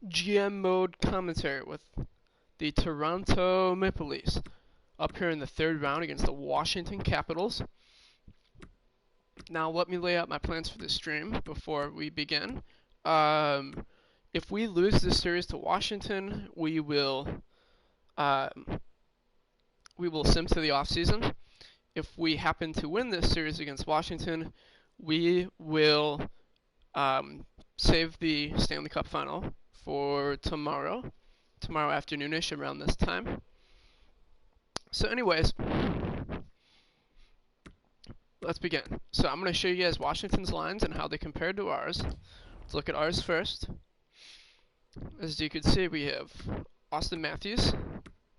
GM mode commentary with the Toronto Maple Leafs up here in the third round against the Washington Capitals. Now let me lay out my plans for this stream before we begin. If we lose this series to Washington, we will sim to the offseason. If we happen to win this series against Washington, we will save the Stanley Cup final for tomorrow afternoonish around this time. So anyways, let's begin. So I'm going to show you guys Washington's lines and how they compare to ours. Let's look at ours first. As you can see, we have Austin Matthews,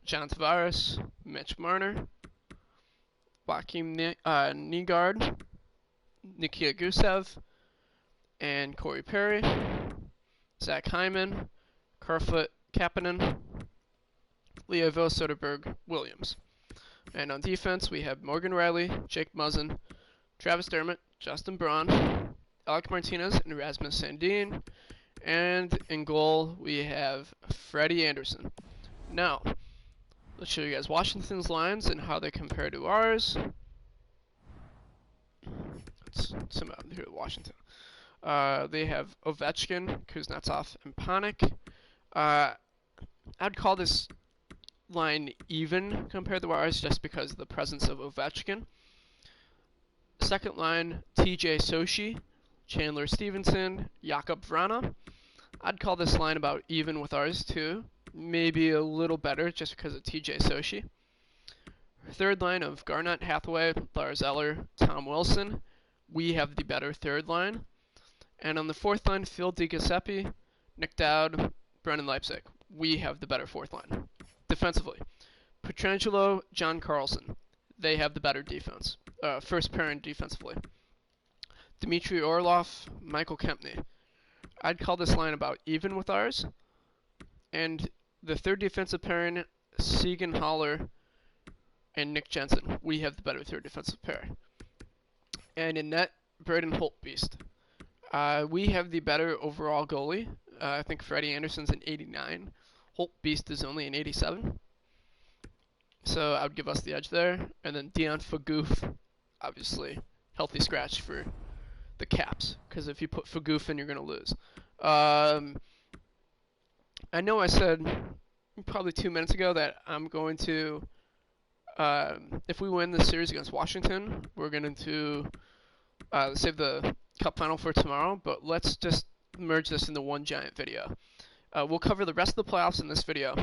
John Tavares, Mitch Marner, Joakim Nygaard, Nikita Gusev, and Corey Perry, Zach Hyman, Kerfoot Kapanen, Leo Soderberg Williams. And on defense, we have Morgan Riley, Jake Muzzin, Travis Dermott, Justin Braun, Alec Martinez, and Rasmus Sandin. And in goal, we have Freddie Anderson. Now, let's show you guys Washington's lines and how they compare to ours. Let's zoom out here at Washington. They have Ovechkin, Kuznetsov, and Panik. I'd call this line even compared to ours just because of the presence of Ovechkin. Second line, TJ Sochi, Chandler Stevenson, Jakub Vrana. I'd call this line about even with ours too. Maybe a little better just because of TJ Sochi. Third line of Garnett, Hathaway, Lars Eller, Tom Wilson. We have the better third line. And on the fourth line, Phil DiGiuseppe, Nick Dowd, Brendan Leipzig. We have the better fourth line. Defensively, Pietrangelo, John Carlson. They have the better defense. First pairing defensively. Dmitry Orlov, Michael Kempny. I'd call this line about even with ours. And the third defensive pairing, Segan Haller and Nick Jensen. We have the better third defensive pair. And in net, Braden Holtbeast. We have the better overall goalie. I think Freddie Anderson's an 89. Holtbeast is only an 87. So I would give us the edge there. And then Dion Fagoof, obviously, healthy scratch for the Caps. Because if you put Fagoof in, you're going to lose. I know I said probably 2 minutes ago that I'm going to, if we win this series against Washington, we're going to save the Cup final for tomorrow. But let's just merge this into one giant video. We'll cover the rest of the playoffs in this video.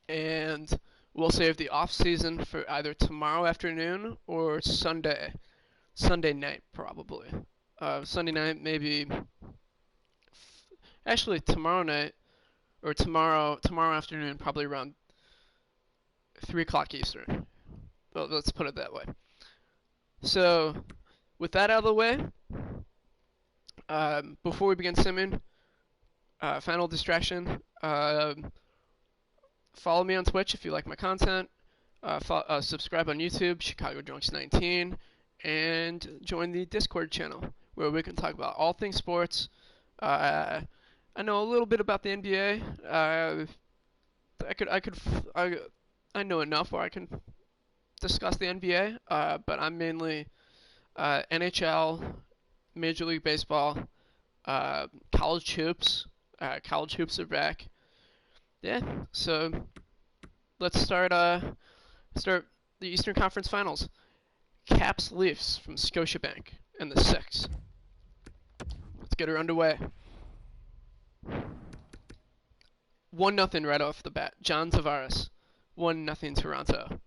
And we'll save the off season for either tomorrow afternoon or Sunday night probably. Sunday night maybe. Actually, tomorrow night or tomorrow afternoon, probably around 3 o'clock Eastern. Well, let's put it that way. So, with that out of the way, before we begin simming, final distraction. Follow me on Twitch if you like my content. Subscribe on YouTube, Chicago Drunks 19, and join the Discord channel where we can talk about all things sports. I know a little bit about the NBA. I know enough where I can discuss the NBA. But I'm mainly NHL, Major League Baseball, college hoops. College hoops are back. Yeah, so let's start the Eastern Conference Finals. Caps Leafs from Scotiabank in the 6. Let's get her underway. 1-0 right off the bat. John Tavares. 1-0 Toronto.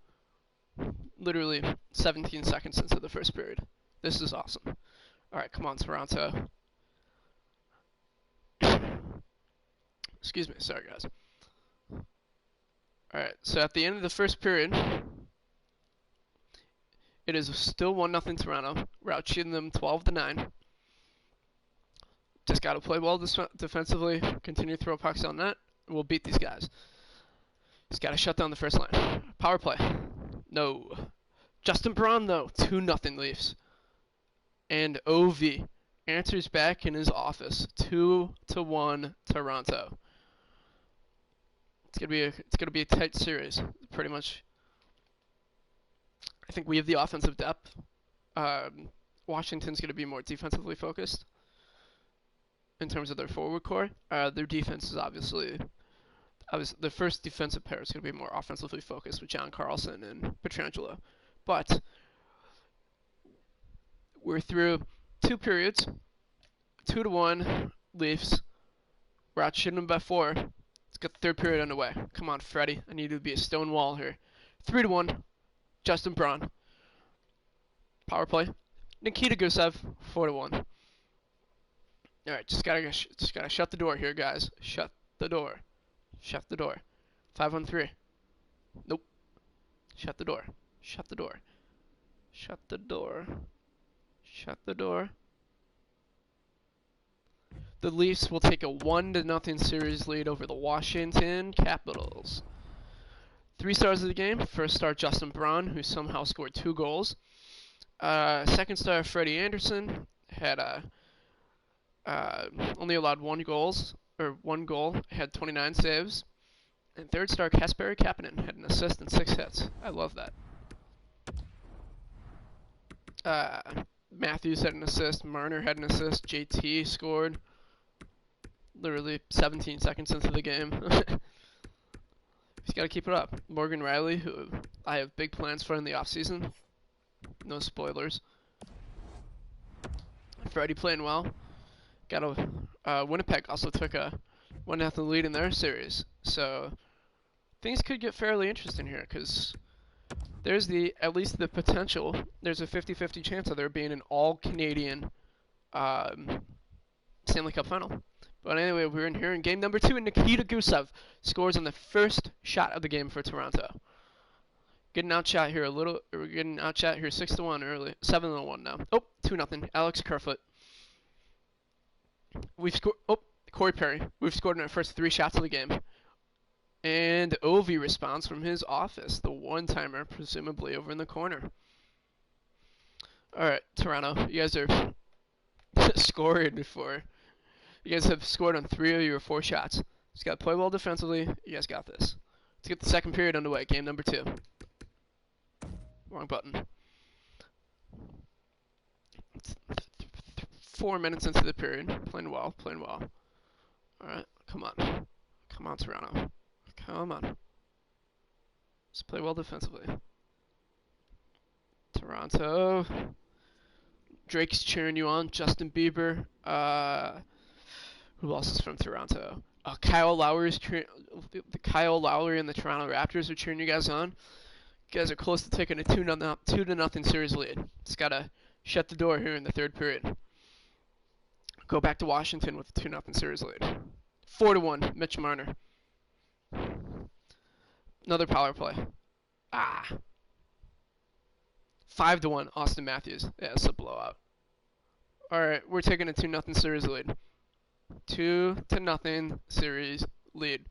Literally 17 seconds into the first period. This is awesome. Alright, come on, Toronto. Excuse me, sorry guys. Alright, so at the end of the first period, it is still 1-0 Toronto. We're outshooting them 12-9. Just got to play well defensively, continue to throw pucks on net, and we'll beat these guys. Just got to shut down the first line. Power play. No. Justin Braun, though. 2-0 Leafs. And OV. answers back in his office. 2-1 Toronto. It's gonna be a tight series, pretty much. I think we have the offensive depth. Washington's gonna be more defensively focused in terms of their forward core. Their defense is obviously the first defensive pair is gonna be more offensively focused with John Carlson and Pietrangelo. But we're through 2 periods, 2-1 Leafs. We're outshooting them by 4. Let's get the 3rd period underway. Come on, Freddie. I need to be a stone wall here. 3-1. Justin Braun. Power play. Nikita Gusev. 4-1. All right, just gotta shut the door here, guys. Shut the door. Shut the door. 5-on-3. Nope. Shut the door. Shut the door. Shut the door. Shut the door. The Leafs will take a 1-0 series lead over the Washington Capitals. 3 stars of the game. First star, Justin Braun, who somehow scored 2 goals. Second star, Freddie Anderson, had only allowed 1 goal, had 29 saves. And third star, Kasperi Kapanen, had an assist and 6 hits. I love that. Matthews had an assist. Marner had an assist. JT scored literally 17 seconds into the game. He's got to keep it up. Morgan Riley, who I have big plans for in the offseason. No spoilers. Freddie playing well. Winnipeg also took a 1-0 lead in their series. So things could get fairly interesting here because there's at least the potential. There's a 50-50 chance of there being an all-Canadian Stanley Cup final. But anyway, we're in here in game number 2, and Nikita Gusev scores on the first shot of the game for Toronto. Getting outshot here we're getting outshot here 6-1 early, 7-1 now. Oh, 2-0. Alex Kerfoot. We've scored. Oh, Corey Perry. We've scored in our first 3 shots of the game. And Ovi responds from his office, the one-timer, presumably over in the corner. All right, Toronto, you guys are scoring before. You guys have scored on 3 of your 4 shots. Just got to play well defensively. You guys got this. Let's get the second period underway. Game number 2. Wrong button. 4 minutes into the period. Playing well. Playing well. All right, come on. Come on, Toronto. Come on. Just play well defensively. Toronto. Drake's cheering you on. Justin Bieber. Who else is from Toronto? Kyle Lowry and the Toronto Raptors are cheering you guys on. You guys are close to taking a 2-0 series lead. Just gotta shut the door here in the 3rd period. Go back to Washington with a 2-0 series lead. 4-1, Mitch Marner. Another power play. 5-1, Austin Matthews. Yeah, it's a blowout. All right, we're taking a 2-0 series lead. 2-0 series lead.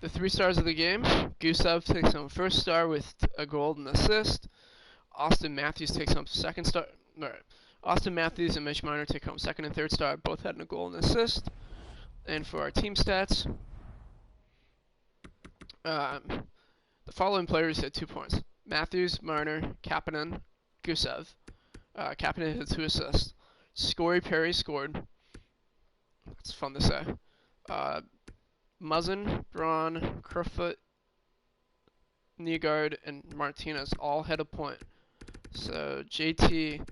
The 3 stars of the game. Gusev takes home first star with a goal and assist. Austin Matthews takes home second star. All right. Austin Matthews and Mitch Marner take home second and third star. Both had a goal and assist. And for our team stats, the following players had 2 points: Matthews, Marner, Kapanen, Gusev. Kapanen had 2 assists. Corey Perry scored. That's fun to say. Muzzin, Braun, Kerfoot, Nygaard, and Martinez all had a point. So JT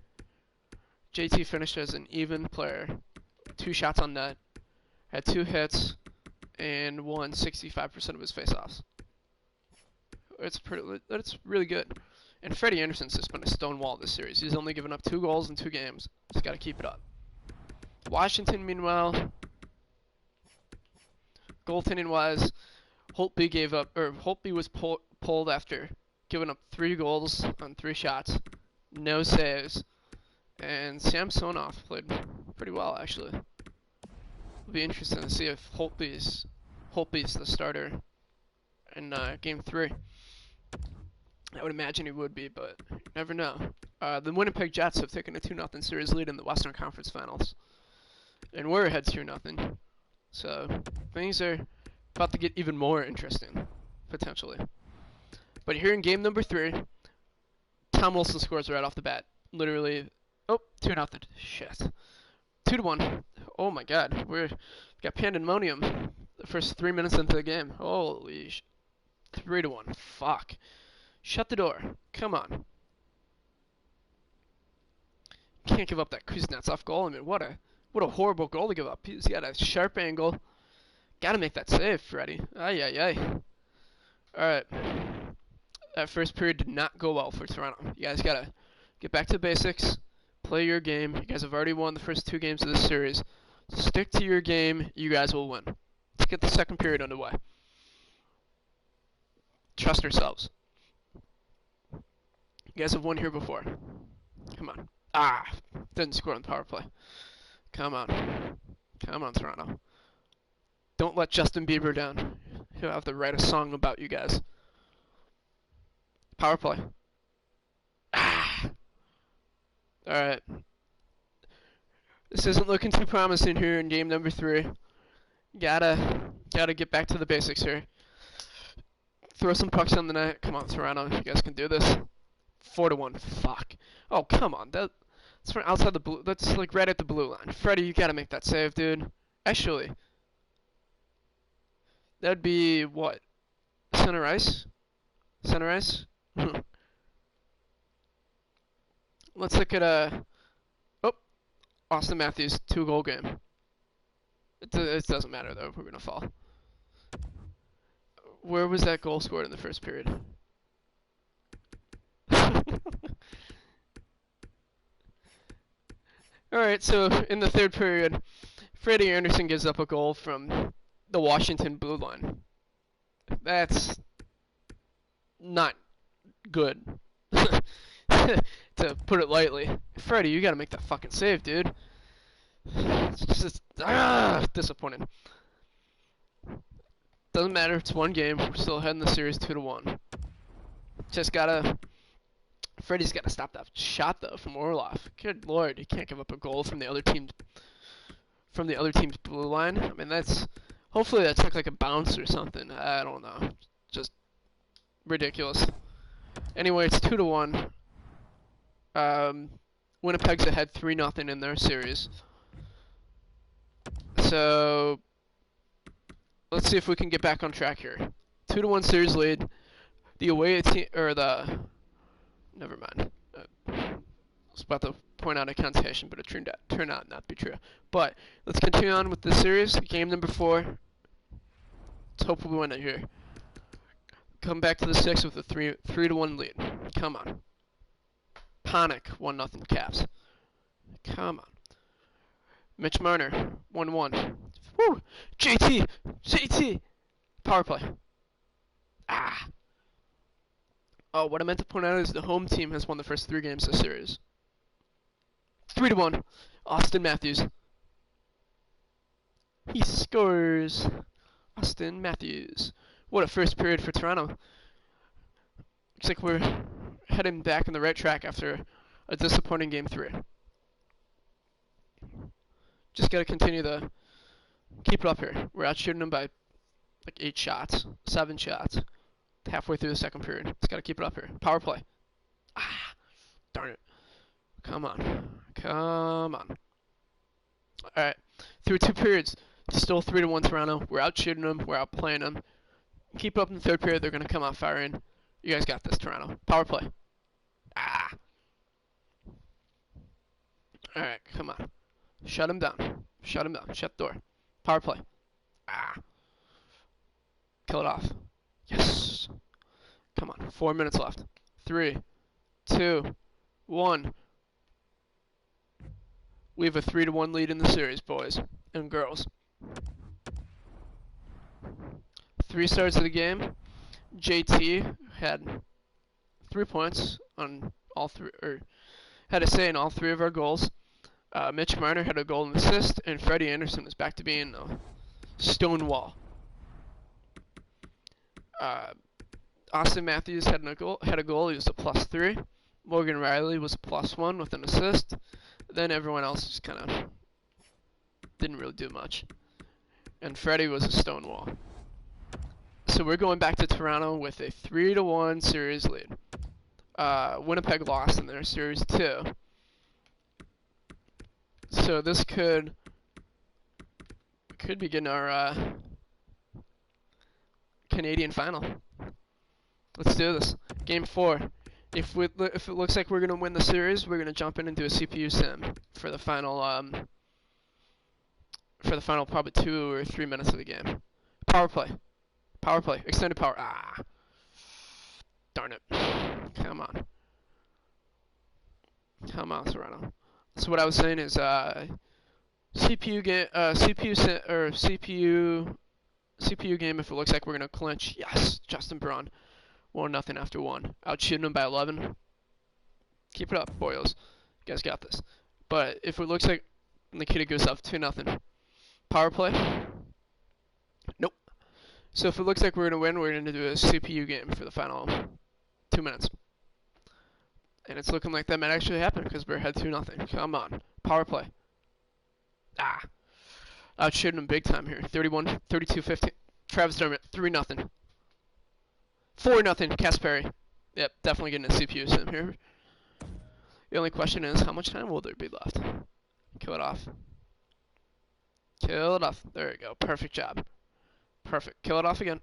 finished as an even player. 2 shots on net, had 2 hits, and won 65% of his faceoffs. It's really good. And Freddie Anderson's just been a stonewall this series. He's only given up 2 goals in 2 games. Just got to keep it up. Washington, meanwhile, goaltending-wise, Holtby was pulled after giving up 3 goals on 3 shots, no saves, and Samsonov played pretty well actually. It'll be interesting to see if Holtby's the starter in Game 3. I would imagine he would be, but you never know. The Winnipeg Jets have taken a 2-0 series lead in the Western Conference Finals, and we're ahead 2-0. So things are about to get even more interesting, potentially. But here in game number 3, Tom Wilson scores right off the bat. Literally, 2-0. Shit. 2-1. Oh my God, we've got pandemonium the first 3 minutes into the game. Holy 3-1. Fuck. Shut the door. Come on. Can't give up that Kuznetsov goal. I mean, what a horrible goal to give up. He's got a sharp angle. Gotta make that save, Freddie. Ay, ay, ay. Alright. That first period did not go well for Toronto. You guys gotta get back to the basics. Play your game. You guys have already won the first 2 games of this series. Stick to your game. You guys will win. Let's get the second period underway. Trust yourselves. You guys have won here before. Come on. Didn't score on the power play. Come on. Come on, Toronto. Don't let Justin Bieber down. He'll have to write a song about you guys. Power play. Alright. This isn't looking too promising here in game number 3. Gotta get back to the basics here. Throw some pucks on the net. Come on, Toronto. You guys can do this. 4-1. Fuck. Oh, come on. That's from outside the blue. That's like right at the blue line. Freddie, you gotta make that save, dude. Actually, that'd be what? Center ice? Center ice? Let's look at Austin Matthews 2-goal game. It doesn't matter though. We're gonna fall. Where was that goal scored in the first period? Alright, so in the third period, Freddie Anderson gives up a goal from the Washington blue line. That's not good, to put it lightly. Freddie, you gotta make that fucking save, dude. It's just disappointing. Doesn't matter, it's one game. We're still ahead in the series 2-1. Freddie's gotta stop that shot though from Orlov. Good lord, he can't give up a goal from the other team's blue line. I mean, hopefully that took like a bounce or something. I don't know. Just ridiculous. Anyway, it's 2-1. Winnipeg's ahead 3-0 in their series. So let's see if we can get back on track here. 2-1 series lead. The away team, never mind. I was about to point out a connotation, but it turned out not to be true. But let's continue on with the series. Game number 4. Let's hope we win it here. Come back to the 6 with a 3-1 lead. Come on. Panic 1-0 Caps. Come on. Mitch Marner 1-1. Woo! JT! Power play. Oh, what I meant to point out is the home team has won the first 3 games of the series. 3-1. Austin Matthews. He scores. Austin Matthews. What a first period for Toronto. Looks like we're heading back on the right track after a disappointing game 3. Just gotta continue to keep it up here. We're out shooting them by like 8 shots, 7 shots. Halfway through the second period. Just gotta keep it up here. Power play. Darn it. Come on. Alright. Through 2 periods. Still 3-1 Toronto. We're out shooting them. We're out playing them. Keep it up in the third period. They're gonna come out firing. You guys got this, Toronto. Power play. Alright, come on. Shut him down. Shut the door. Power play. Kill it off. Yes. Come on. 4 minutes left. 3, 2, 1. We have a 3-1 lead in the series, boys and girls. 3 starts of the game. JT had 3 points on all 3, or had a say in all 3 of our goals. Mitch Marner had a goal and assist, and Freddie Anderson is back to being a stone wall. Austin Matthews had a goal. He was a +3. Morgan Riley was a +1 with an assist. Then everyone else just kind of didn't really do much. And Freddie was a stonewall. So we're going back to Toronto with a 3-1 series lead. Winnipeg lost in their series 2. So this could begin our Canadian final. Let's do this. Game 4. If it looks like we're gonna win the series, we're gonna jump in and do a CPU sim for the final probably 2 or 3 minutes of the game. Power play, extended power. Ah, darn it! Come on, Toronto. So what I was saying is CPU game. If it looks like we're gonna clinch, yes, Justin Braun. 1-0 after 1. Outshooting him by 11. Keep it up, boys. You guys got this. But if it looks like Nikita goes up 2-0. Power play? Nope. So if it looks like we're going to win, we're going to do a CPU game for the final 2 minutes. And it's looking like that might actually happen because we're ahead 2-0. Come on. Power play. Ah. Outshooting him big time here. 32-15. Travis Dermott, 3-0. 4-0, Kasperi. Yep, definitely getting a CPU sim here. The only question is, how much time will there be left? Kill it off. Kill it off. There we go. Perfect job. Perfect. Kill it off again.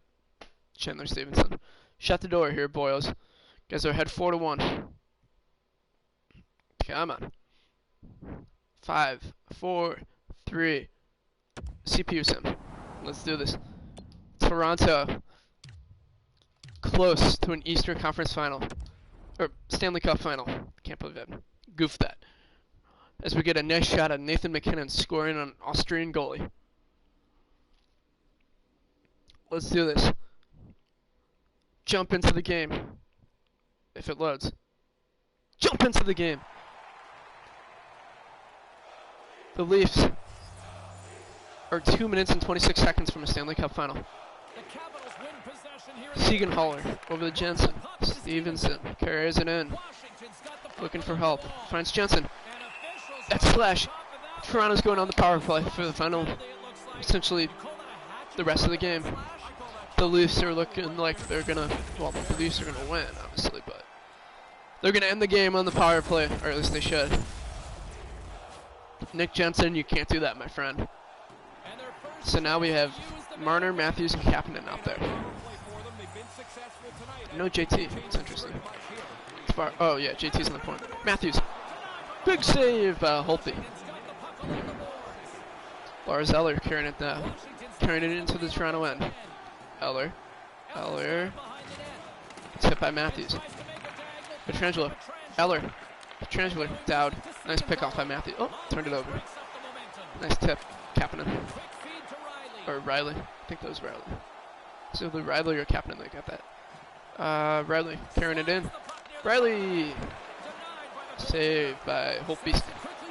Chandler Stevenson. Shut the door here, boys. Guys are ahead 4-1. Come on. 5, 4, 3. CPU sim. Let's do this. Toronto. Close to an Eastern Conference final. Or Stanley Cup final. Can't believe I goofed that. As we get a nice shot at Nathan McKinnon scoring on an Austrian goalie. Let's do this. Jump into the game. If it loads. Jump into the game. The Leafs are 2 minutes and 26 seconds from a Stanley Cup final. Siegenthaler over to Jensen. Stevenson carries it in. Looking for help. Finds Jensen. That slash. Toronto's going on the power play for the final. Essentially, the rest of the game. The Leafs are looking like they're gonna. Well, the Leafs are gonna win, obviously, but they're gonna end the game on the power play, or at least they should. Nick Jensen, you can't do that, my friend. So now we have Marner, Matthews, and Kapanen out there. No JT. It's interesting. It's far. Oh yeah, JT's on the point. Matthews. Big save, Holtby. Lars Eller carrying it now. Carrying it into the Toronto end. Eller. It's hit by Matthews. Pietrangelo. Eller. Pietrangelo. Dowd. Nice pickoff by Matthews. Oh, turned it over. Nice tip. Kapanen. Or Riley. I think that was Riley. So the Riley or Kapanen that got that. Riley carrying it in. Riley! Saved by Holtby.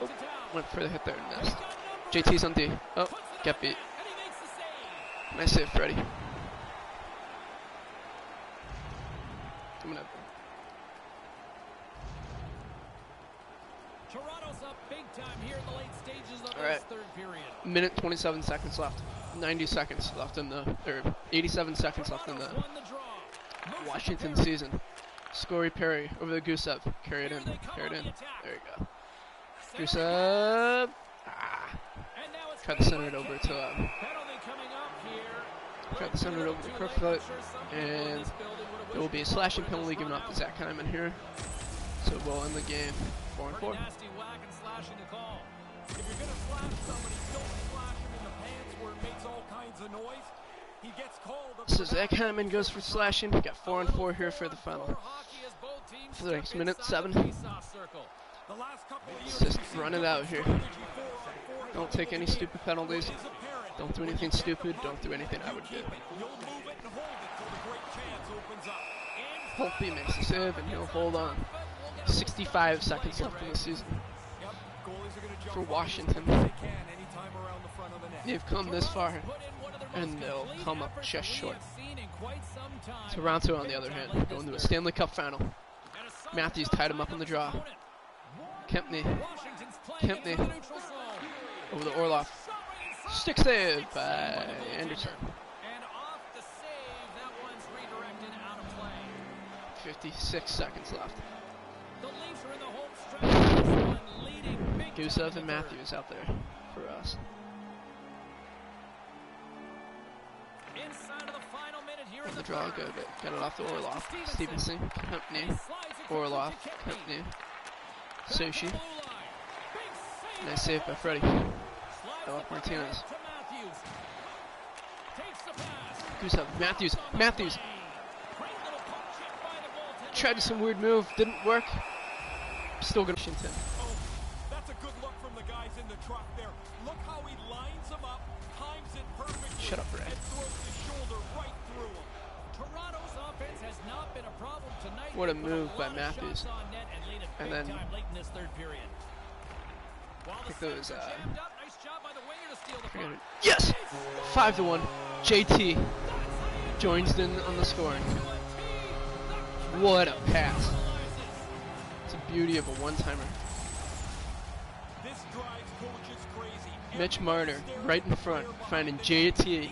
Oh, went for the hit there. Nice. JT's on D. Oh, get beat. Nice save, Freddie. Toronto's up big time here in the late stages of this third period. Minute 27 seconds left. 90 seconds left in the, or 87 seconds left in the Washington season. Scory Perry over the Gusev. Carry it in. There you go. Gusev. Tried to send it over to Crookfoot, and there will be a slashing penalty given off to Zach Hyman here. So we'll end the game 4-4. If you're going to slash somebody, don't slash him in the pants where it makes all kinds of noise. He gets called. So Zach Hyman goes for slashing. We got 4-4 here for the final. For the next minute 7. Let's just run it out here. Don't take any stupid penalties. Don't do anything stupid. Don't do anything I would do. Holtby makes the save and he'll hold on. 65 seconds left in the season for Washington. time around the front of the net. They've come this far, Toronto's put in one of their and most they'll complete come up efforts just that we short. have seen in quite some time. Toronto, on the Big other time hand, like going to a this Stanley Cup final. And a solid Matthews shot tied him up lined in the his draw. opponent. Kempney Washington's playing Kempney into the neutral zone. over the Orloff. Stick save by Anderson. And off the save, that one's redirected out of play. 56 seconds left. The Leafs are in the home stretch of this one, leading big time Gusev in and the third. Matthews out there for us. Inside of the final minute here in The the draw, third. got it off the Orloff. Stevenson, Kempney, Slides across Orloff, it to Kempney. Kempney, To the Sushi. blue line. Big save Nice save by Freddie. Slides Alec the puck Martinez. ahead to Matthews. Takes the pass. Gusev, Matthews, Matthews. Great little poke check by the goaltender. Tried some weird move, didn't work. Still gonna Washington. Oh, that's a good look from the guys in the truck there. Look how he lines them up, times it perfectly, Shut up, Ray. and throws his shoulder right through him. Toronto's offense has not been a problem tonight. What a They put move by lot of Matthews. shots on net and lead it And big then- time late in this third period. While the think there was, Sens are jammed up, nice job by the winger to steal the puck. Yes! 5-1. JT joins in on the scoring. What a pass. It's a beauty of a one-timer. This drives coaches crazy. Mitch Marner right in front, finding JT.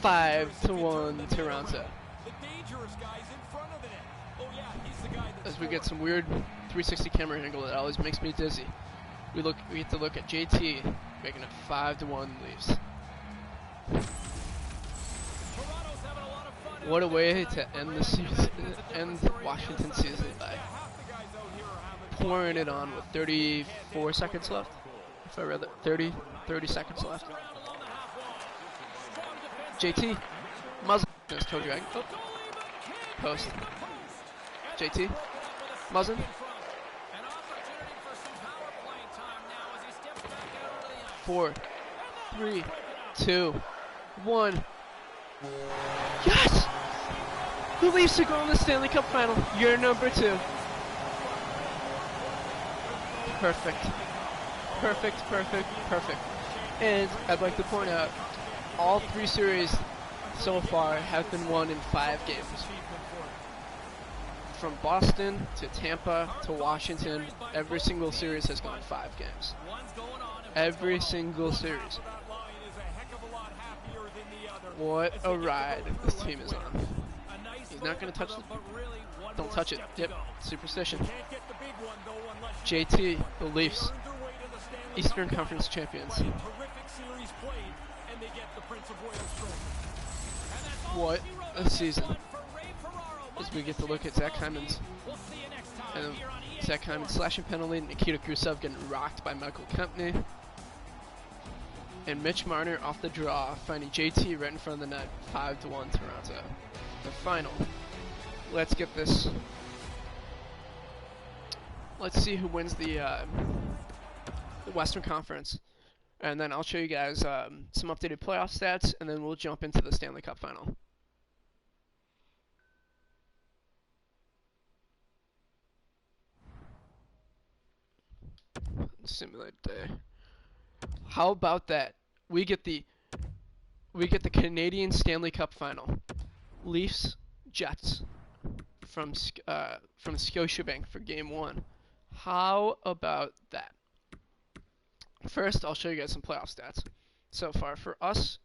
5-1 Toronto. The dangerous guys in front of the net. Oh yeah, he's the guy that As we get scored. some weird 360 camera angle that always makes me dizzy. We get to look at JT making it 5-1 Leafs. Toronto's having a lot of fun What a out there way tonight, to but end right the season, now, it's a different end story on the Washington other side of season it. by Yeah, half the guys out here are having pouring fun. it on with 34 seconds left. If I read that, 30 seconds left. Around along the half wall. Strong defense. JT, muzzle, as toe drag. Oh, Goalie, but can't Post. beat the post. And JT, that's broken up with a Muzzin. stick in front. An opportunity for some power play time now as he steps back out onto the ice. 4, And that 3, one's broken up. 2, 1. Yes! The Leafs are going to the Stanley Cup final. Year number 2. Perfect. Perfect, perfect, perfect. And I'd like to point out, all 3 series so far have been won in 5 games. From Boston to Tampa to Washington, every single series has gone 5 games. One's going on and Every one's going on. single One series. half of that line is a heck of a lot happier than the other. What As a they get to ride go this through team like is on. A nice He's not going moment to touch for it. them, but really one Don't more touch it. step to Yep, go. superstition. Can't get the big one though unless you JT, win. the Leafs, They earned their way to the Stanley Eastern Cup Conference final champions. by a terrific series played, and they get the Prince of Wales trophy. And that's all What she wrote a on this season. one for Ray Ferraro. As we get to look at My Zach name is Hyman's We'll see you next time and here on EA Zach Hyman Sports. slashing penalty, Nikita Khrushchev getting rocked by Michael Kempney, and Mitch Marner off the draw, finding JT right in front of the net, 5-1 Toronto. The final. Let's get this. Let's see who wins the Western Conference, and then I'll show you guys some updated playoff stats, and then we'll jump into the Stanley Cup final. Simulate day. How about that? We get the Canadian Stanley Cup final. Leafs Jets from Scotiabank for game 1. How about that? First, I'll show you guys some playoff stats so far for us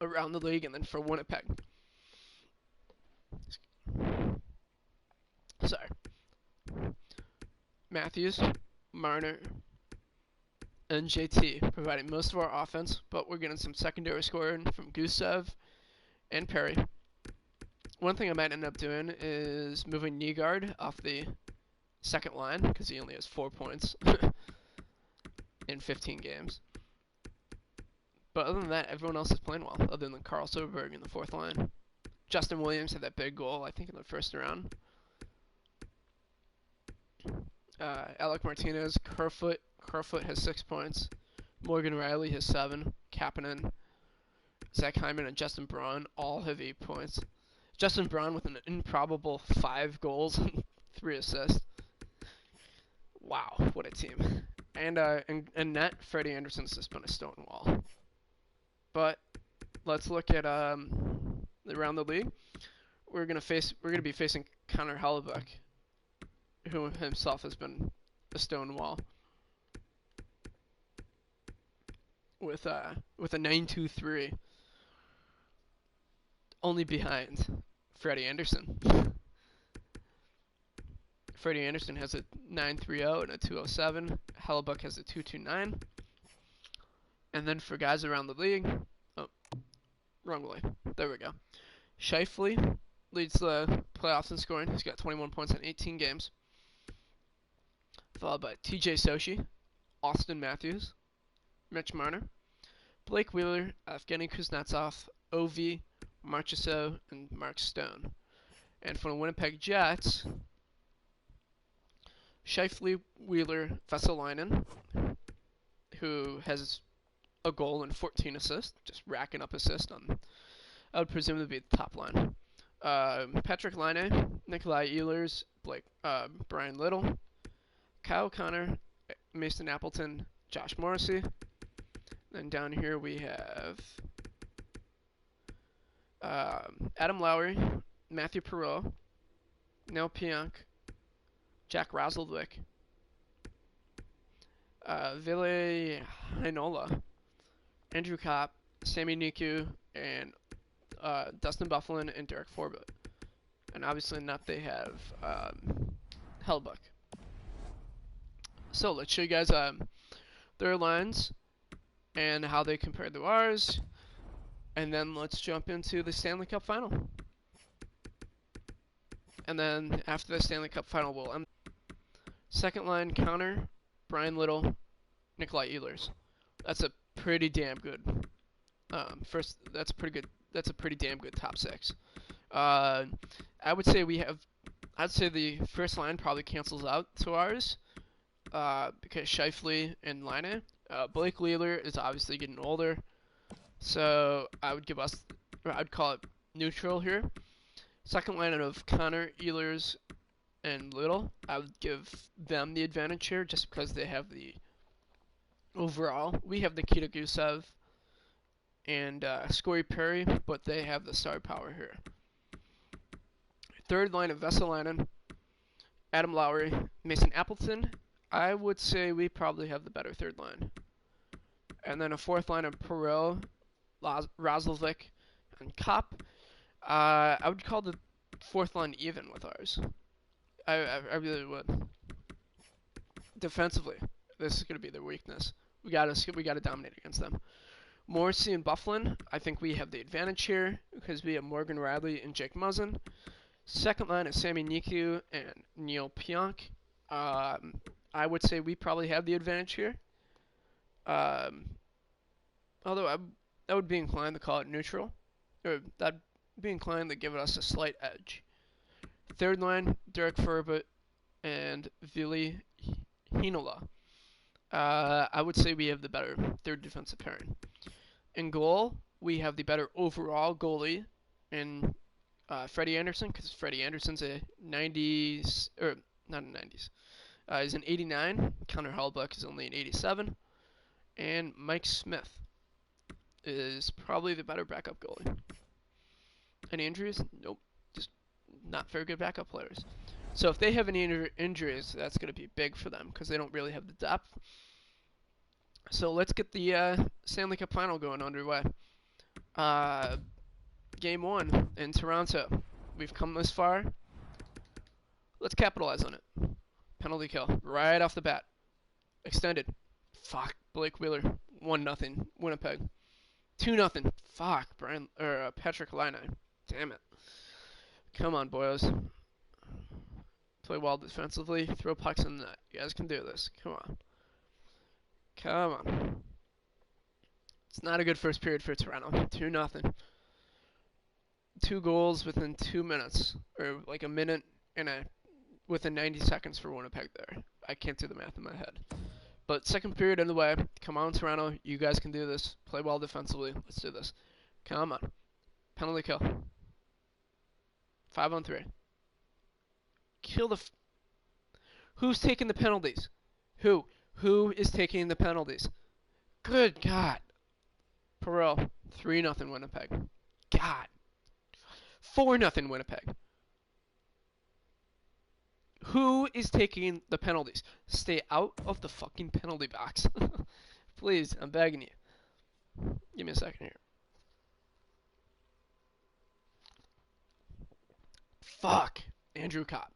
around the league, and then for Winnipeg. Sorry. Matthews, Marner, and JT providing most of our offense, but we're getting some secondary scoring from Gusev and Perry. One thing I might end up doing is moving Nygaard off the second line, because he only has 4 points in 15 games. But other than that, everyone else is playing well, other than Carl Soderberg in the fourth line. Justin Williams had that big goal, I think, in the first round. Alec Martinez, Kerfoot has 6 points. Morgan Riley has 7. Kapanen, Zach Hyman, and Justin Braun all have 8 points. Justin Braun with an improbable 5 goals and 3 assists. Wow, what a team. And in net, Freddie Anderson's just been a stone wall. But let's look at around the league. We're gonna be facing Connor Hellebuck, who himself has been a stone wall with a 9.23, only behind Freddie Anderson. Freddie Anderson has a 9.30 and a 2.07. Hellebuck has a 2.29. And then for guys around the league, oh, wrong way. There we go. Shifley leads the playoffs in scoring. He's got 21 points in 18 games. Followed by TJ Sochi, Austin Matthews, Mitch Marner, Blake Wheeler, Evgeny Kuznetsov, Ovi, Marchessault, and Mark Stone. And for the Winnipeg Jets, Shifley, Wheeler, Vesalainen, who has a goal and 14 assists, just racking up assists on, I would presume to be the top line. Patrick Laine, Nikolai Ehlers, Brian Little, Kyle Connor, Mason Appleton, Josh Morrissey. Then down here we have Adam Lowry, Matthew Perreault, Neil Pionk, Jack Roslovic, Ville Heinola, Andrew Kopp, Sammy Niku, and Dustin Bufflin and Derek Forbett. And obviously in net they have Hellebuck. So let's show you guys their lines and how they compare to ours. And then let's jump into the Stanley Cup Final. And then after the Stanley Cup Final, we'll end. Second line, Connor, Brian Little, Nikolai Ehlers. That's a pretty damn good. That's a pretty damn good top six. I would say I'd say the first line probably cancels out to ours. Because Shifley and Laine. Blake Wheeler is obviously getting older, so I'd call it neutral here. Second line of Connor, Ehlers, and Little, I would give them the advantage here just because they have the overall. We have Nikita Gusev and Corey Perry, but they have the star power here. Third line of Vesalainen, Adam Lowry, Mason Appleton. I would say we probably have the better third line. And then a fourth line of Perreault, Roslovic, and Kopp. I would call the fourth line even with ours. I really would. Defensively, this is going to be their weakness. We got to dominate against them. Morrissey and Bufflin, I think we have the advantage here because we have Morgan Riley and Jake Muzzin. Second line is Sammy Niku and Neil Pionk. I would say we probably have the advantage here. Although I would be inclined to call it neutral. Or I'd be inclined to give us a slight edge. Third line, Derek Forbett and Ville Heinola. I would say we have the better third defensive pairing. In goal, we have the better overall goalie in Freddie Anderson, because Freddie Anderson's a 90s, or not a 90s. He's an 89. Connor Hellebuck is only an 87. And Mike Smith is probably the better backup goalie. Any injuries? Nope. Just not very good backup players. So if they have any injuries, that's going to be big for them because they don't really have the depth. So let's get the Stanley Cup Final going underway. Game 1 in Toronto. We've come this far. Let's capitalize on it. Penalty kill right off the bat. Extended. Fuck. Blake Wheeler. 1-0. Winnipeg. 2-0. Fuck. Patrick Laine. Damn it. Come on, boys. Play well defensively. Throw pucks in the net. You guys can do this. Come on. Come on. It's not a good first period for Toronto. 2-0. 2 goals within 2 minutes. Or like a minute and within 90 seconds for Winnipeg there. I can't do the math in my head. But second period in the way. Come on, Toronto. You guys can do this. Play well defensively. Let's do this. Come on. Penalty kill. 5-on-3. Kill the... Who's taking the penalties? Who? Who is taking the penalties? Good God. Perot, 3-0 Winnipeg. God. 4-0 Winnipeg. Who is taking the penalties? Stay out of the fucking penalty box. Please, I'm begging you. Give me a second here. Fuck. Andrew Copp.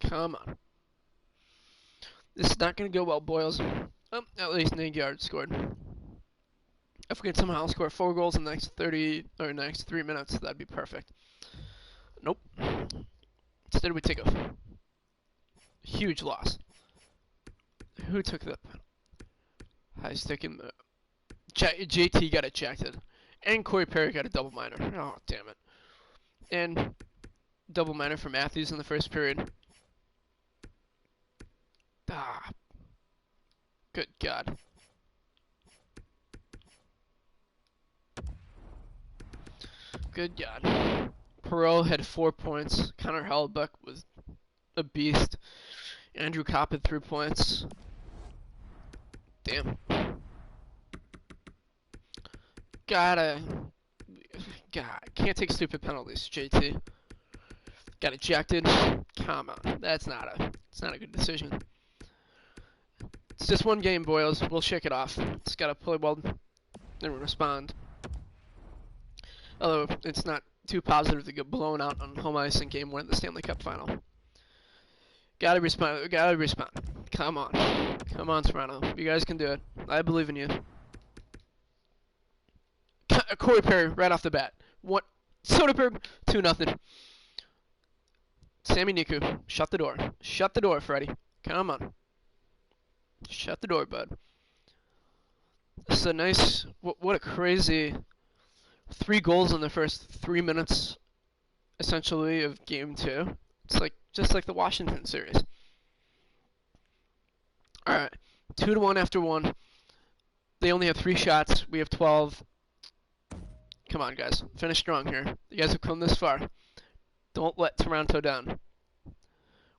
Come on. This is not going to go well, boys. Oh, at least Nygaard scored. If we can somehow score 4 goals in the next 3 minutes, that'd be perfect. Nope. Instead, we take a huge loss. Who took the high stick in the JT got ejected, and Corey Perry got a double minor. Oh, damn it! And double minor for Matthews in the first period. Ah, good God. Good God. Perot had 4 points. Connor Hellebuyck was a beast. Andrew Copp had 3 points. Damn. God, can't take stupid penalties, JT. Got ejected. Come on. It's not a good decision. It's just one game, boys. We'll shake it off. Just gotta play well and respond. Although it's not too positive to get blown out on home ice in Game 1 of the Stanley Cup Final. Gotta respond. Gotta respond. Come on. Come on, Toronto. You guys can do it. I believe in you. Corey Perry right off the bat. What? Soderberg, 2-0. Sammy Niku, shut the door. Shut the door, Freddie. Come on. Shut the door, bud. This is a nice, what a crazy 3 goals in the first 3 minutes, essentially, of Game 2. It's like just like the Washington series. All right, 2-1 after 1. They only have 3 shots. We have 12. Come on, guys. Finish strong here. You guys have come this far. Don't let Toronto down.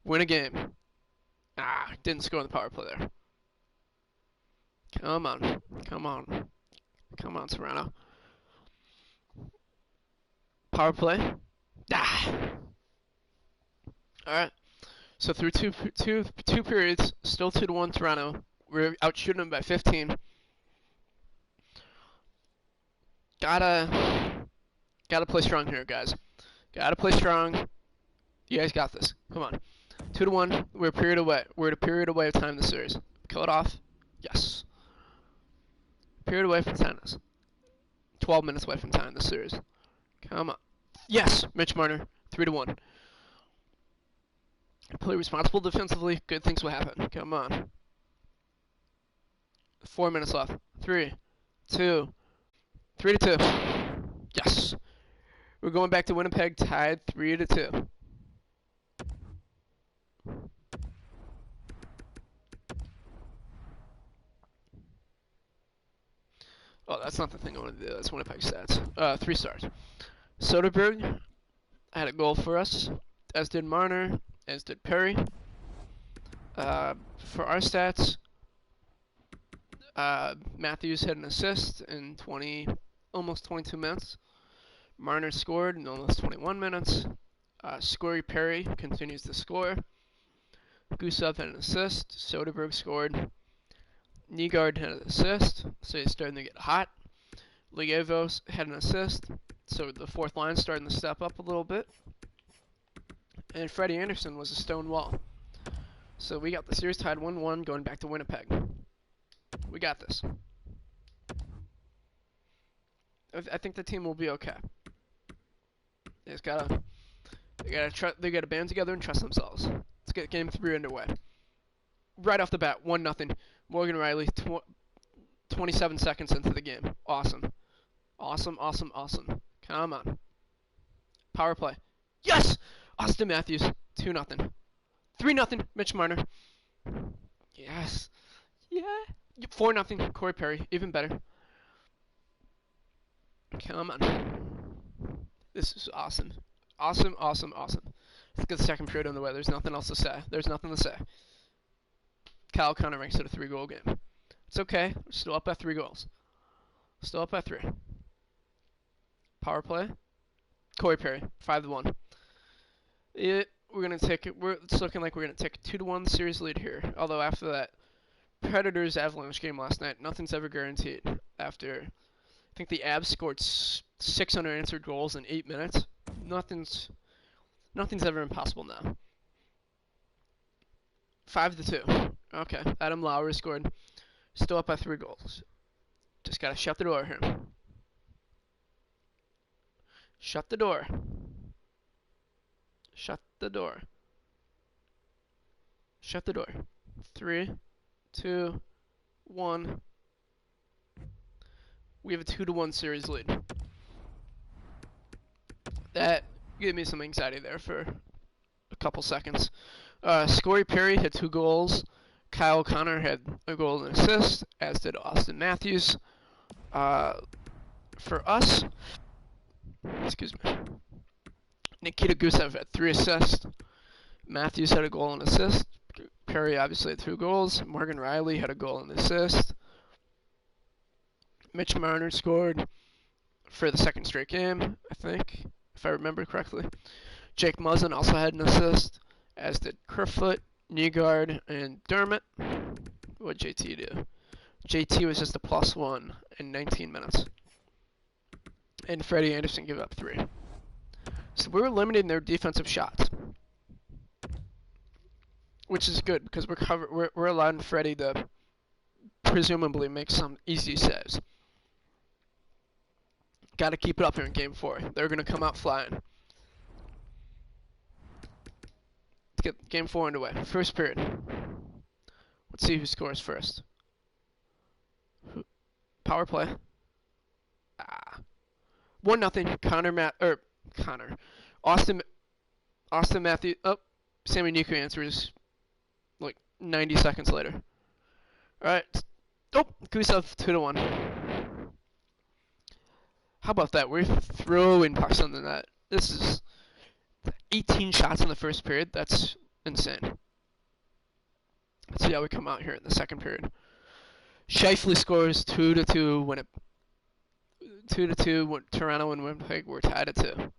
Win a game. Ah, didn't score on the power play there. Come on. Come on. Come on, Toronto. Power play. Ah. All right. So through two periods, still 2-1 Toronto. We're out shooting them by 15. Gotta play strong here, guys. Gotta play strong. You guys got this. Come on. 2-1. We're a period away. We're at a period away of time in the series. Kill it off. Yes. Period away from tennis. 12 minutes away from time in the series. Come on. Yes, Mitch Marner. 3-1. Play responsible defensively. Good things will happen. Come on. 4 minutes left. 3, 2, 3-2. Yes. We're going back to Winnipeg tied 3-2. Oh, that's not the thing I want to do. That's Winnipeg stats. 3 stars. Soderberg had a goal for us, as did Marner, as did Perry. For our stats, Matthews had an assist in almost 22 minutes. Marner scored in almost 21 minutes. Corey Perry continues to score. Gusev had an assist. Soderberg scored. Nygaard had an assist, so he's starting to get hot. Lievos had an assist, so the fourth line's starting to step up a little bit. And Freddie Anderson was a stone wall. So we got the series tied 1-1 going back to Winnipeg. We got this. I think the team will be okay. They gotta band together and trust themselves. Let's get game 3 underway. Right off the bat, 1-0. Morgan Riley, 27 seconds into the game. Awesome. Awesome, awesome, awesome. Come on. Power play. Yes! Austin Matthews, 2-0. 3-0, Mitch Marner. Yes. Yeah. 4-0, Corey Perry. Even better. Come on. This is awesome. Awesome, awesome, awesome. Let's get the second period underway. There's nothing else to say. There's nothing to say. Kyle Connor makes it a 3-goal game. It's okay. We're still up by 3 goals. Still up by 3. Power play. Corey Perry, 5-1. We're gonna take it. It's looking like we're gonna take a 2-1 series lead here. Although after that Predators Avalanche game last night, nothing's ever guaranteed. After I think the Avs scored 6 unanswered goals in 8 minutes. Nothing's ever impossible now. 5-2. Okay, Adam Lowry scored. Still up by 3 goals. Just gotta shut the door here. Shut the door. Shut the door. Shut the door. 3, 2, 1. We have a 2-1 series lead. That gave me some anxiety there for a couple seconds. Corey Perry had 2 goals. Kyle Connor had a goal and assist, as did Austin Matthews. For us, excuse me, Nikita Gusev had 3 assists. Matthews had a goal and assist. Perry obviously had 2 goals. Morgan Riley had a goal and assist. Mitch Marner scored for the 2nd straight game, I think, if I remember correctly. Jake Muzzin also had an assist, as did Kerfoot, Nygaard, and Dermott. What'd JT do? JT was just a +1 in 19 minutes. And Freddie Anderson gave up 3. So we were limiting their defensive shots, which is good because we're allowing Freddie to presumably make some easy saves. Got to keep it up here in Game 4. They're going to come out flying. Let's get Game 4 underway. First period. Let's see who scores first. Power play. 1-0. Austin Matthews. Oh, Sammy Niku answers like 90 seconds later. All right. Oh, Gusev 2-1. How about that? We're throwing pucks on the net. This is 18 shots in the first period. That's insane. Let's see how we come out here in the second period. Scheifele scores 2-2 when 2-2 when Toronto and Winnipeg were tied at 2.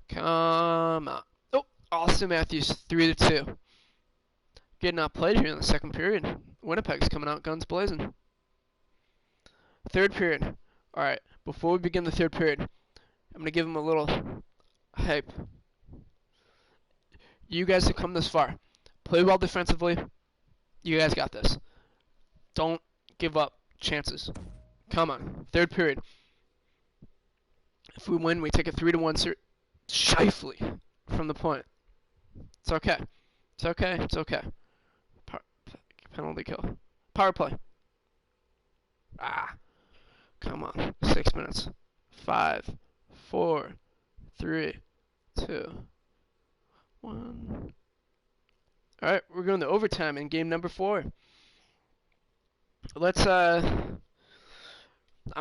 Come on. Oh, Austin Matthews 3-2. Getting outplayed here in the second period. Winnipeg's coming out guns blazing. Third period. All right. Before we begin the third period, I'm going to give them a little hype. You guys have come this far. Play well defensively. You guys got this. Don't give up chances. Come on. Third period. If we win, we take a 3-1 Scheifele from the point. It's okay. It's okay. It's okay. Penalty kill. Power play. Come on. 6 minutes. 5, 4, 3, 2, 1. All right, we're going to overtime in game number 4. Let's I'm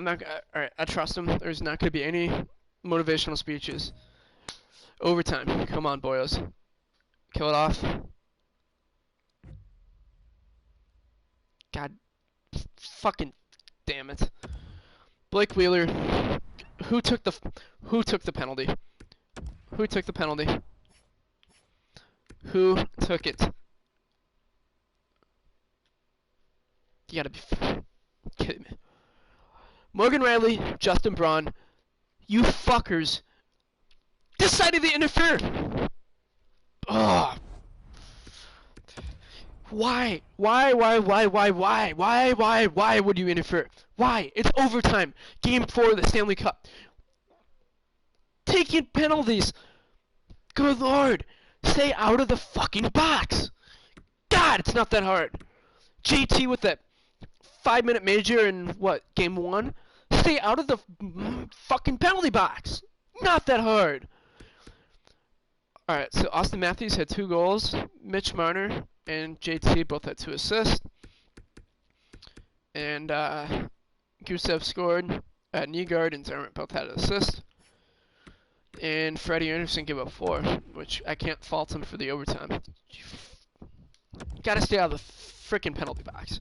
not. All right, I trust him. There's not going to be any motivational speeches. Overtime. Come on, boyos. Kill it off. God fucking damn it. Blake Wheeler. Who took the penalty? Who took the penalty? Who took it? You gotta be kidding me. Morgan Riley, Justin Braun, you fuckers decided to interfere. Ugh. Why? Why would you interfere? Why? It's overtime. Game 4 of the Stanley Cup. Taking penalties. Good Lord. Stay out of the fucking box. God, it's not that hard. JT with that 5-minute major in game 1? Stay out of the fucking penalty box. Not that hard. Alright, so Austin Matthews had 2 goals. Mitch Marner and JT both had 2 assists. And Gusev scored. Nygaard and Dermott both had an assist. And Freddie Anderson gave up 4, which I can't fault him for the overtime. Gotta stay out of the freaking penalty box.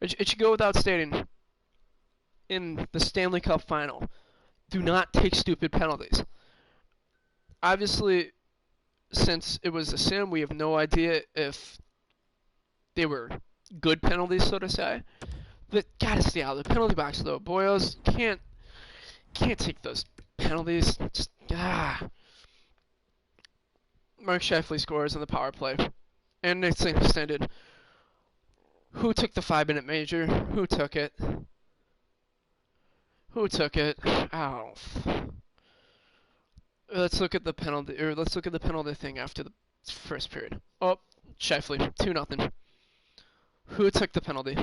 It should go without stating. In the Stanley Cup final, do not take stupid penalties. Obviously, since it was a sim, we have no idea if they were good penalties, so to say. But gotta stay out of the penalty box, though. Boyos can't take those penalties. Just Mark Scheifele scores on the power play, and it's extended. Who took the 5-minute major? Who took it? Who took it? Oh. Let's look at the penalty, or let's look at the penalty thing after the first period. Oh, Scheifele, 2-0. Who took the penalty?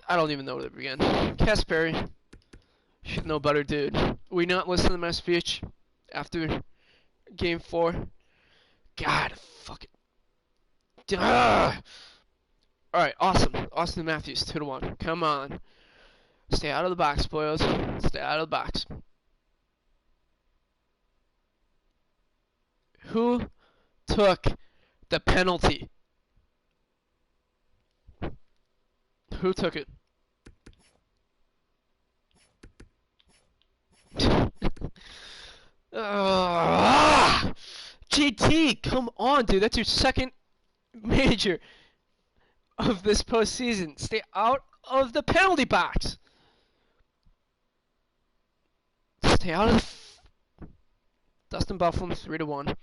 I don't even know where to begin. Kasperi, should know better, dude. We not listen to my speech after Game 4? God, fuck it. Alright, awesome. Austin Matthews, 2-1. Come on. Stay out of the box, boys. Stay out of the box. Who took the penalty? Who took it? GT, come on, dude. That's your second major of this postseason. Stay out of the penalty box. Stay out of the... Dustin Bufflin, 3-1.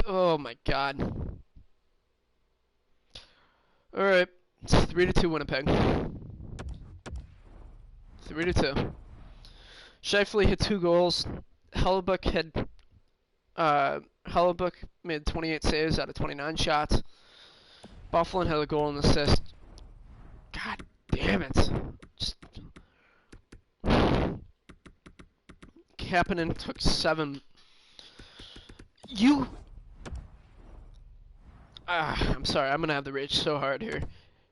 Oh my god. Alright. It's 3-2 Winnipeg. 3-2. Scheifele hit 2 goals. Hellebuck made 28 saves out of 29 shots. Bufflin had a goal and assist. God damn it. Just... Kapanen took 7. I'm sorry, I'm gonna have the rage so hard here.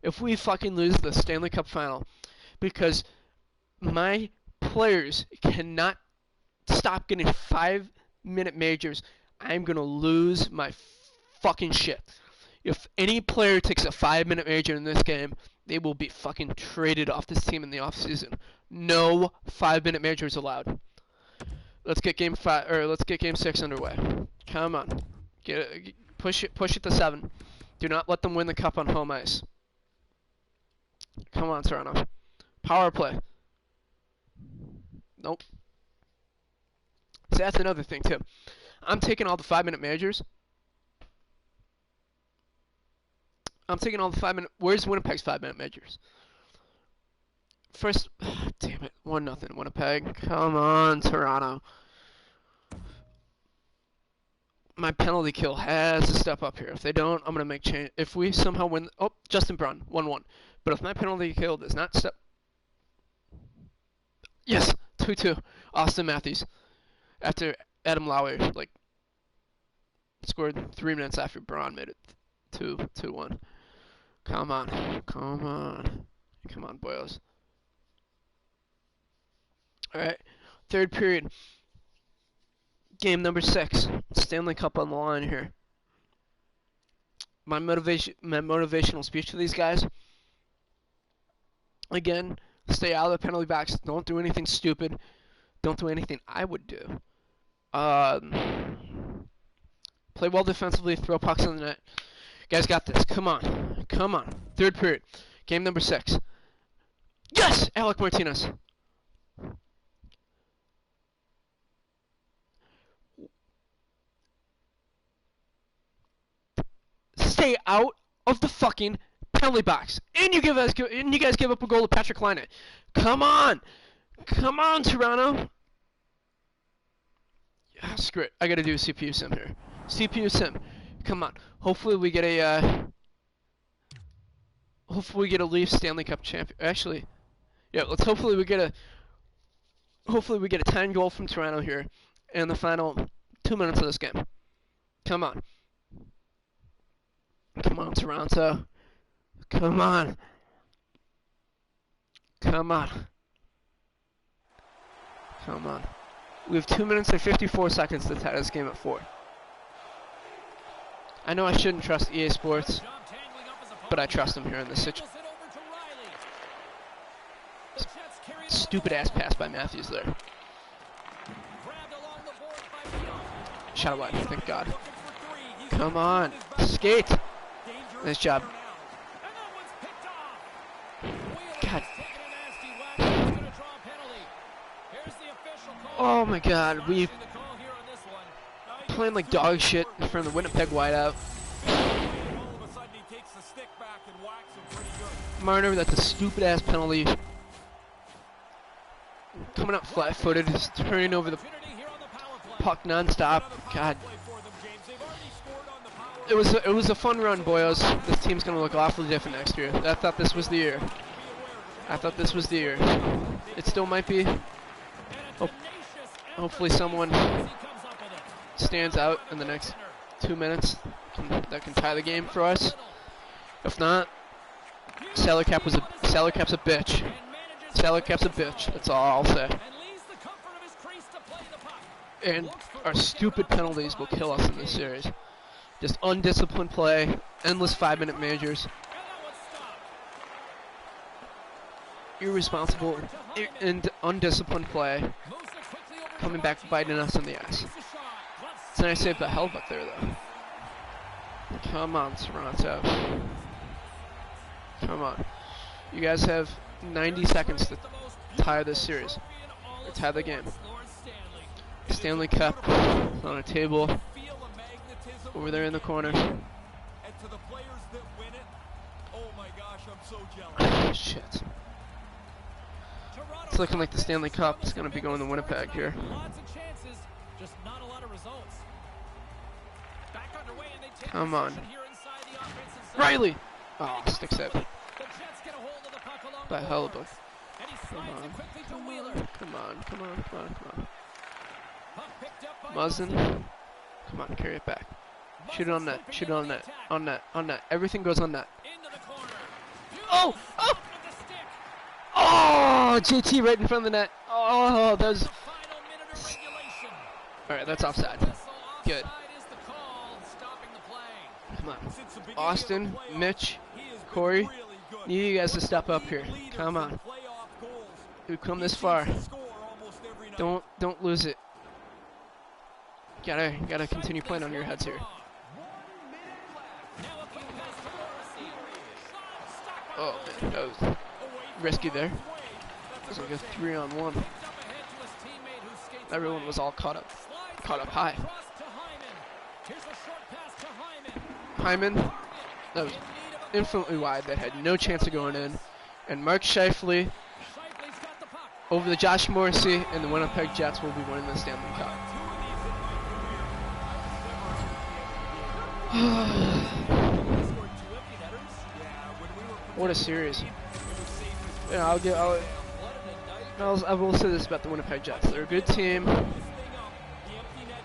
If we fucking lose the Stanley Cup final, because my players cannot stop getting 5-minute majors, I'm gonna lose my fucking shit. If any player takes a 5-minute major in this game, they will be fucking traded off this team in the offseason. No 5-minute majors allowed. Let's get game 6 underway. Come on. Push it to 7. Do not let them win the cup on home ice. Come on, Toronto. Power play. Nope. So that's another thing, too. I'm taking all the 5-minute majors. Where's Winnipeg's 5-minute majors? First, damn it, 1-0 Winnipeg. Come on, Toronto. My penalty kill has to step up here. If they don't, I'm gonna make change. If we somehow win, Justin Braun, 1-1. But if my penalty kill does not step, yes, 2-2. Austin Matthews, after Adam Lowry scored 3 minutes after Braun made it 2-1. Come on, boys. Alright, third period. Game number 6. Stanley Cup on the line here. My motivational speech to these guys. Again, stay out of the penalty box. Don't do anything stupid. Don't do anything I would do. Play well defensively. Throw pucks in the net. You guys got this. Come on. Third period. Game number 6. Yes! Alec Martinez. Stay out of the fucking penalty box. And you guys give up a goal to Patrick Laine. Come on, Toronto. Yeah, screw it. I gotta do a CPU sim here. CPU sim. Come on. Hopefully we get a Leafs Stanley Cup champion. Actually, yeah. Hopefully we get a tying goal from Toronto here in the final 2 minutes of this game. Come on, Toronto. Come on. Come on. We have 2 minutes and 54 seconds to tie this game at 4. I know I shouldn't trust EA Sports, but I trust them here in this situation. Stupid ass pass by Matthews there. Shot away, thank God. Come on, skate. Nice job. God. Oh my God, we playing like dog shit in front of the Winnipeg wideout. Marner, that's a stupid ass penalty. Coming up flat-footed, just turning over the puck non-stop. God. It was a fun run, boyos. This team's gonna look awfully different next year. I thought this was the year. I thought this was the year. It still might be. Hopefully someone stands out in the next 2 minutes that can tie the game for us. If not, salary cap's a bitch. Salary cap's a bitch. That's all I'll say. And our stupid penalties will kill us in this series. Just undisciplined play, endless 5-minute majors, irresponsible and undisciplined play, coming back biting us in the ass. It's nice to have the hell back there, though. Come on, Toronto. Come on. You guys have 90 seconds to tie this series, or tie the game. Stanley Cup on a table over there in the corner. And to the players that win it, oh my gosh, I'm so jealous. Shit. It's looking like the Stanley Cup is going to be going to Winnipeg here. Lots of chances, just not a lot of results. Back underway and they take Come on. possession here inside the offensive zone. Riley! Oh, stick save. The Jets get a hold of the puck along By the Hellebuck. boards. And he Come slides on. it quickly to Wheeler. Come on, come on, come on, come on. Puck picked up by Muzzin. Come on, carry it back. Shoot it on net, shoot it on net, on net, on net. Everything goes on net. into the corner. Oh! Oh! With the stick. Oh! JT right in front of the net. Oh, that was... The final minute of regulation. Alright, that's offside. Whistle Good. offside is the call, stopping the play. Come on. Since the beginning Austin, of the playoffs, Mitch, he has been Corey, really good. need you guys to step up here. Leader Come for on. the playoff goals. We've come He this seems far. to score almost every night. Don't lose it. Gotta continue playing on your heads here. Now a quick pass to Morrissey. Stop by Oh, man, that was risky there. It was like a 3-on-1. Picked up ahead to his teammate who skates Everyone away. was all caught up Slides high. across to Hyman. Here's a short pass to Hyman. Hyman, that was infinitely wide. That had no chance of going in. And Mark Scheifele Shifley's got the puck. over the Josh Morrissey, and the Winnipeg Jets will be winning the Stanley Cup. What a series. Yeah, I will say this about the Winnipeg Jets. They're a good team.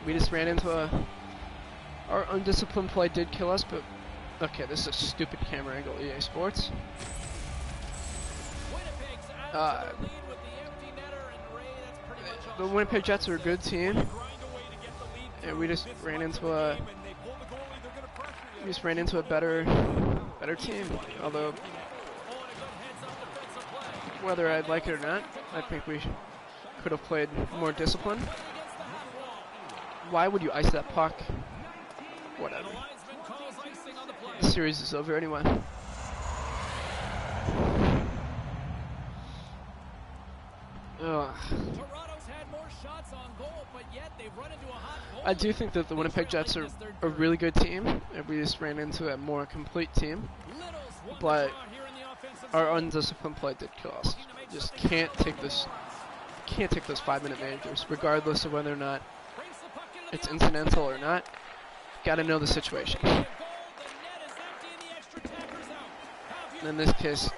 We just ran into our undisciplined play did kill us, but okay, this is a stupid camera angle, EA Sports. Winnipeg's added to their lead with the empty netter, and Ray, that's pretty much all The Winnipeg Jets are a good team, and we just ran into a better team. Although whether I'd like it or not, I think we could have played more disciplined. Why would you ice that puck? Whatever. linesman calls icing on the play. The series is over anyway. Ugh. Toronto's had more shots on goal, but yet they've run into a hot goal. I do think that the Winnipeg Jets are a really good team, and we just ran into a more complete team. Littles won the But draw here in the offensive our zone. undisciplined play did kill us. Just can't take those 5-minute managers, regardless of whether or not Brings the puck into it's the incidental or not. Gotta know the situation. goal. The net is empty and the extra attacker's out. Have you In this case, Stanley?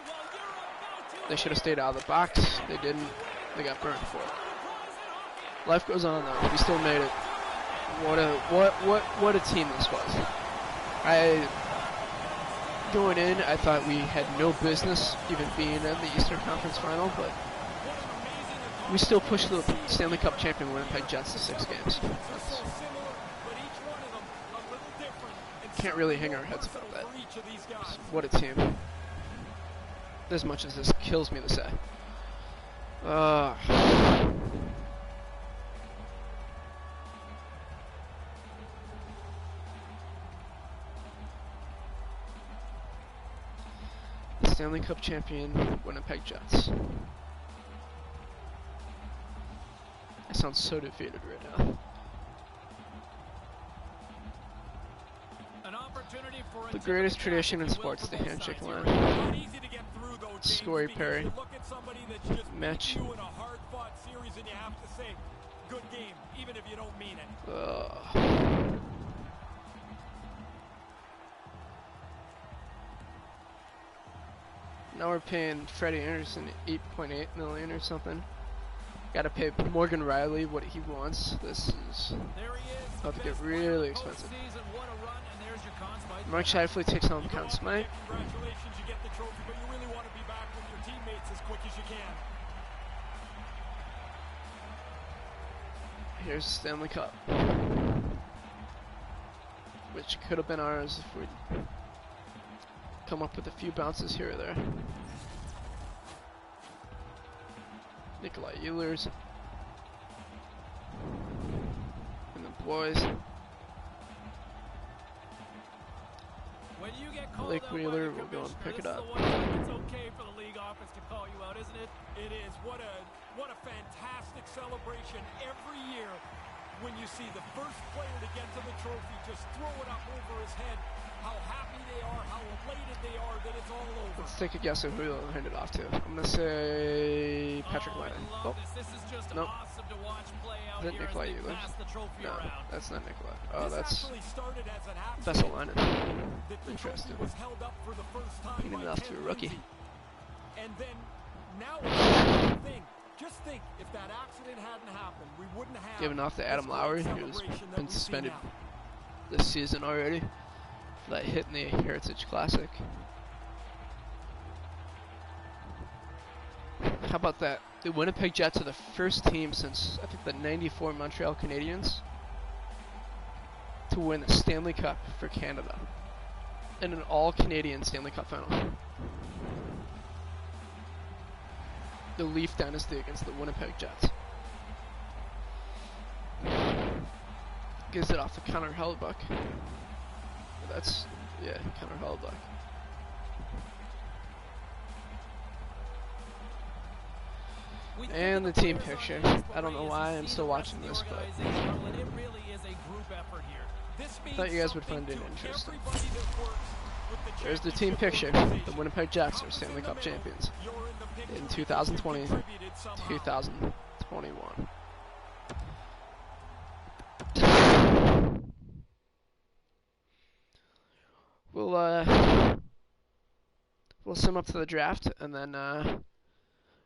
Well, you're about to. they should have stayed out of the box. They didn't. They got burned for it. Life goes on though. We still made it. What a team this was. Going in, I thought we had no business even being in the Eastern Conference Final, but We still push the Stanley Cup champion Winnipeg Jets to 6 games. Can't really hang our heads about that. What a team. As much as this kills me to say. The Stanley Cup champion Winnipeg Jets. I sound so defeated right now. The greatest tradition in sports, the handshake line. Scory Perry. Match. Good game, even if you don't mean it. Now we're paying Freddie Anderson $8.8 million or something. Gotta pay Morgan Riley what he wants. This is about to get really expensive. Mark Scheifele takes home Conn Smythe. Congratulations, you get the trophy, but you really want to be back with your teammates as quick as you can. Here's the Stanley Cup, which could have been ours if we'd come up with a few bounces here or there. Nikolai Ehlers and the boys. Blake Wheeler will go and pick it up. It's okay for the league office to call you out, isn't it? It is. What a fantastic celebration every year when you see the first player to get to the trophy just throw it up over his head. How happy they are, how elated they are that it's all over. Let's take a guess at who they'll hand it off to. I'm gonna say Patrick Laine. Oh, this is just nope. awesome to watch play out Is that here Nikolai as they Ehlers? pass the trophy No, around. that's not Nikolai. Oh, This that's actually started as an accident Vesalainen. that the Interesting. trophy was held up for the first time Handing it by off Ken to a rookie. Lindsay. And then now it's the thing. Just think, if that accident hadn't happened, we wouldn't have Giving off to this Adam great Lowry, who's celebration that been we see suspended now. this season already for that hit in the Heritage Classic. How about that? The Winnipeg Jets are the first team since, I think, the '94 Montreal Canadiens to win the Stanley Cup for Canada in an all-Canadian Stanley Cup final. The Leaf dynasty against the Winnipeg Jets. Gives it off to Connor Hellebuck. That's, yeah, Connor Hellebuck. And the team picture. I don't know why I'm still watching this, but I thought you guys would find it interesting. There's the team picture. The Winnipeg Jets are Stanley Cup champions in 2020, 2021. We'll sum up to the draft and then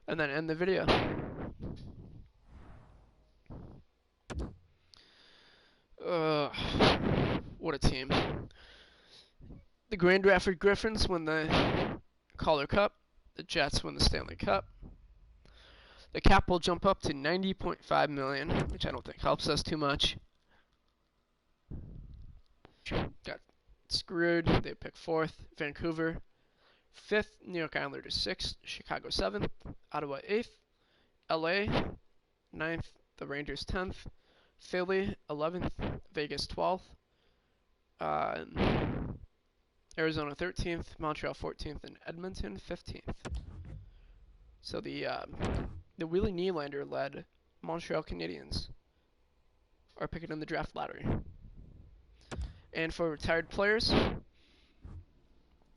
end the video. What a team. The Grand Rapids Griffins win the Calder Cup. The Jets win the Stanley Cup. The cap will jump up to $90.5 million, which I don't think helps us too much. Got screwed. They picked 4th. Vancouver 5th. New York Islanders 6th. Chicago 7th. Ottawa 8th. LA 9th. The Rangers 10th. Philly 11th. Vegas 12th. Arizona 13th. Montreal 14th. And Edmonton 15th. So the Willie Nylander-led Montreal Canadiens are picking in the draft lottery. And for retired players,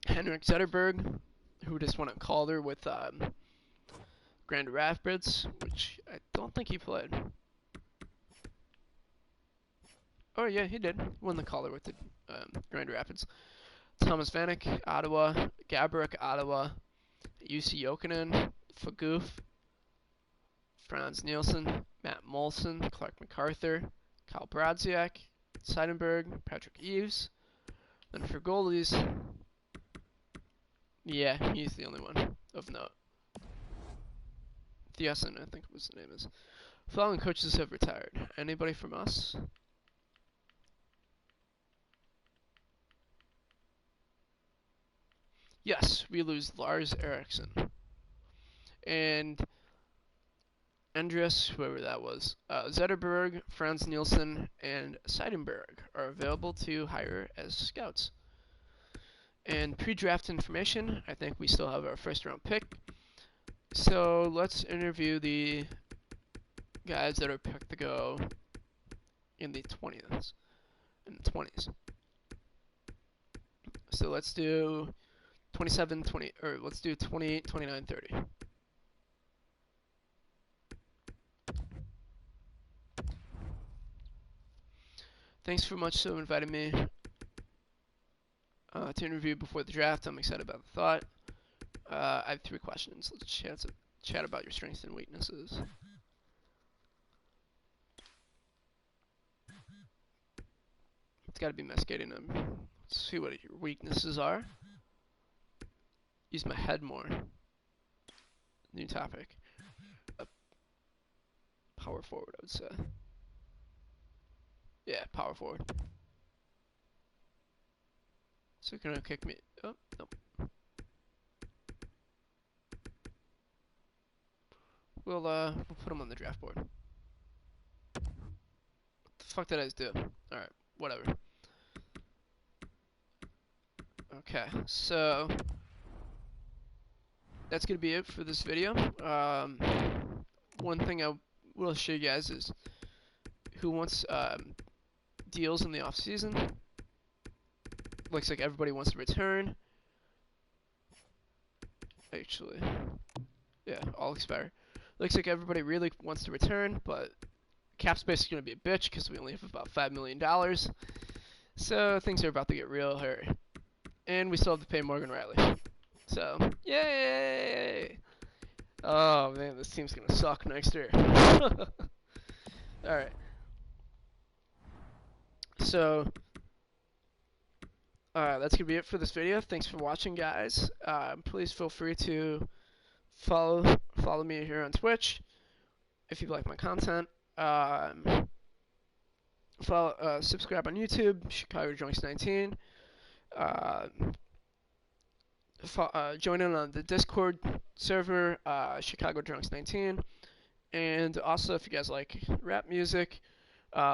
Henrik Zetterberg, who just won a Calder with Grand Rapids, which I don't think he played. Oh yeah, he did. Won the Calder with the Grand Rapids. Thomas Vanek, Ottawa. Gaborik, Ottawa. UC Jokinen, Fagoof. Franz Nielsen, Matt Molson, Clark MacArthur, Kyle Brodziak, Seidenberg, Patrick Eaves. Then for goalies, yeah, he's the only one of note. Thiessen, I think was the name is. Following coaches have retired. Anybody from us? Yes, we lose Lars Eriksson. And Andreas, whoever that was, Zetterberg, Franz Nielsen, and Seidenberg are available to hire as scouts. And pre-draft information, I think we still have our first-round pick. So let's interview the guys that are picked to go in the 20s. So let's do 27, 20, or let's do 28, 29, 30. Thanks so much for inviting me to interview before the draft. I'm excited about the thought. I have 3 questions. Let's chat about your strengths and weaknesses. It's got to be mascating them. Let's see what your weaknesses are. Use my head more. New topic. Power forward, I would say. Yeah, power forward. So you're gonna kick me. Oh, nope. We'll put him on the draft board. What the fuck did I just do? Alright, whatever. Okay, so that's gonna be it for this video. One thing I will show you guys is who wants deals in the off season. Looks like everybody wants to return. Actually, yeah, all expire. Looks like everybody really wants to return, but cap space is going to be a bitch because we only have about $5 million. So things are about to get real here. And we still have to pay Morgan Riley. So, yay! Oh man, this team's going to suck next year. Alright. So, that's going to be it for this video. Thanks for watching, guys. Please feel free to follow me here on Twitch if you like my content. Subscribe on YouTube, Chicago Drunks 19. Join in on the Discord server, Chicago Drunks 19. And also, if you guys like rap music,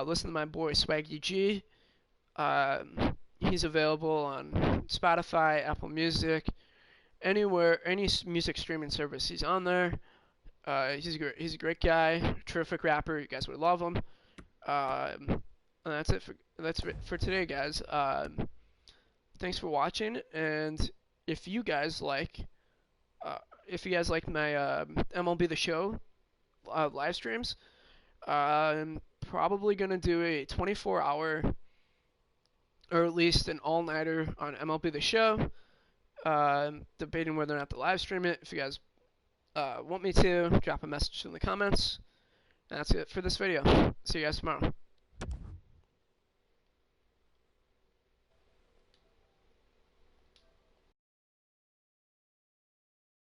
listen to my boy Swaggy G. He's available on Spotify, Apple Music, anywhere, any music streaming service. He's on there. He's a great guy, terrific rapper. You guys would love him. And that's it for today, guys. Thanks for watching, and if you guys like my MLB The Show live streams, I'm probably gonna do a 24-hour or at least an all-nighter on MLB The Show. Debating whether or not to live stream it. If you guys want me to, drop a message in the comments. And that's it for this video. See you guys tomorrow.